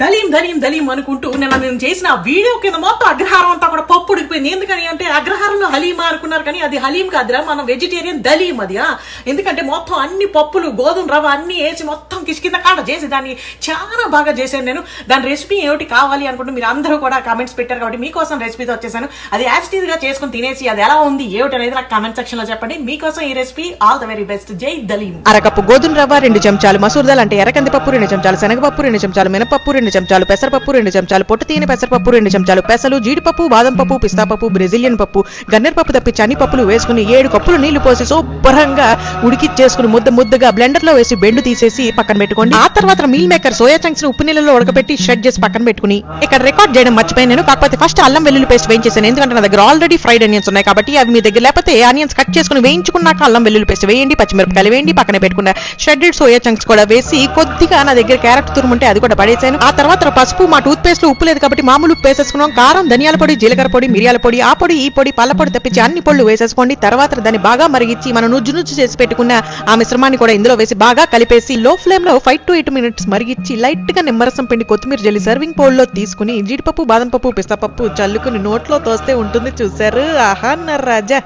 దలీం అనుకుంటూ నేను చేసిన వీడియో కింద మొత్తం అగ్రహారం అంతా కూడా పప్పు ఉడికిపోయింది. ఎందుకని అంటే అగ్రహారంలో హలీమా అనుకున్నారు, కానీ అది హలీం కాదురా, మనం వెజిటేరియన్ దలీం అది. ఎందుకంటే మొత్తం అన్ని పప్పులు గోధుమ రవ్వ అన్ని వేసి మొత్తం కిష్కింద కాడ చేసి దాన్ని చాలా బాగా చేశాను నేను. దాని రెసిపీ ఏమిటి కావాలి అనుకుంటూ మీరు అందరూ కూడా కామెంట్స్ పెట్టారు కాబట్టి మీకోసం రెసిపీతో వచ్చేసాను. అది యాజిటీజ్ గా చేసుకుని తినేసి అది ఎలా ఉంది ఏమిటి అనేది నాకు కామెంట్ సెక్షన్ లో చెప్పండి. మీకోసం ఈ recipe all the very best. జై దలీం. అరకప్పు గోధుమ రవ్వ 2 చెంచాలు, మసూర్ దాల్ అంటే ఎర్రకంది పప్పు 2 చెంచాలు, శనగపప్పు 2 చెంచాలు, మినపప్పు 2 చెంచాలు, పెసరపప్పు 2 చెంచాలు, పొట్టు తీయని పెసరపప్పు 2 చెంచాలు, పెసలు, జీడిపప్పు, బాదం పప్పు, పిస్తా పప్పు, బ్రెజిలియన్ పప్పు, గన్నేరు పప్పు తప్పించి అన్ని పప్పులు వేసుకుని 7 కప్పులు నీళ్లు పోసి శుభ్రంగా ఉడికిచ్చేసుకుని ముద్దగా బ్లెండర్ లో వేసి బెండు తీసేసి పక్కన పెట్టుకోండి. ఆ తర్వాత మీల్ మేకర్ సోయా చంక్స్ ని ఉప్పు నీళ్ళలో ఉడకబెట్టి షెడ్ చేసి పక్కన పెట్టుకుని, ఇక్కడ రికార్డ్ చేయడం మర్చిపోయాను నేను. కాకపోతే ఫస్ట్ అల్లం వెల్లుల్లి పేస్ట్ వేయించేసాను, ఎందుకంటే నా దగ్గర ఆల్రెడీ ఫ్రైడ్ ఆనియన్స్ ఉన్నాయి కాబట్టి. అవి మీ దగ్గర లేకపోతే ఆనియన్స్ కట్ చేసుకుని వేయించుకున్నాక అల్లం వెల్లుల్లి పేస్ట్ వేయండి, పచ్చిమిరపకాయలు వేయండి, పక్కన పెట్టుకున్న షెడ్డెడ్ సోయా చంక్స్ కూడా వేసి కొద్దిగా నా దగ్గర క్యారెట్ తురుముంటే అది కూడా పడేసాను. ఆ తర్వాత పసుపు, మా టూత్ పేస్ట్ లో ఉప్పు లేదు కాబట్టి మామూలు ఉప్పు వేసేసుకున్నాం. కారం, ధనియాల పొడి, జీలకర్ర పొడి, మిరియాల పొడి, ఆ పొడి ఈ పొడి, పళ్ళ పొడి తప్పించి అన్ని పొడులు వేసేసుకోండి. తర్వాత దాన్ని బాగా మరిగించి మనం నుజ్జు చేసి పెట్టుకున్న ఆ మిశ్రమాన్ని కూడా ఇందులో వేసి బాగా కలిపేసి లో ఫ్లేమ్ లో 5 to 8 minutes మరిగించి లైట్ గా నిమ్మరసం పిండి కొత్తిమీర జల్లి సర్వింగ్ పౌల్ లో తీసుకుని జీడిపప్పు, బాదం పప్పు, పిస్తా పప్పు చల్లుకుని నోట్లో తోస్తే ఉంటుంది. చూసారు, ఆహా నా రాజా.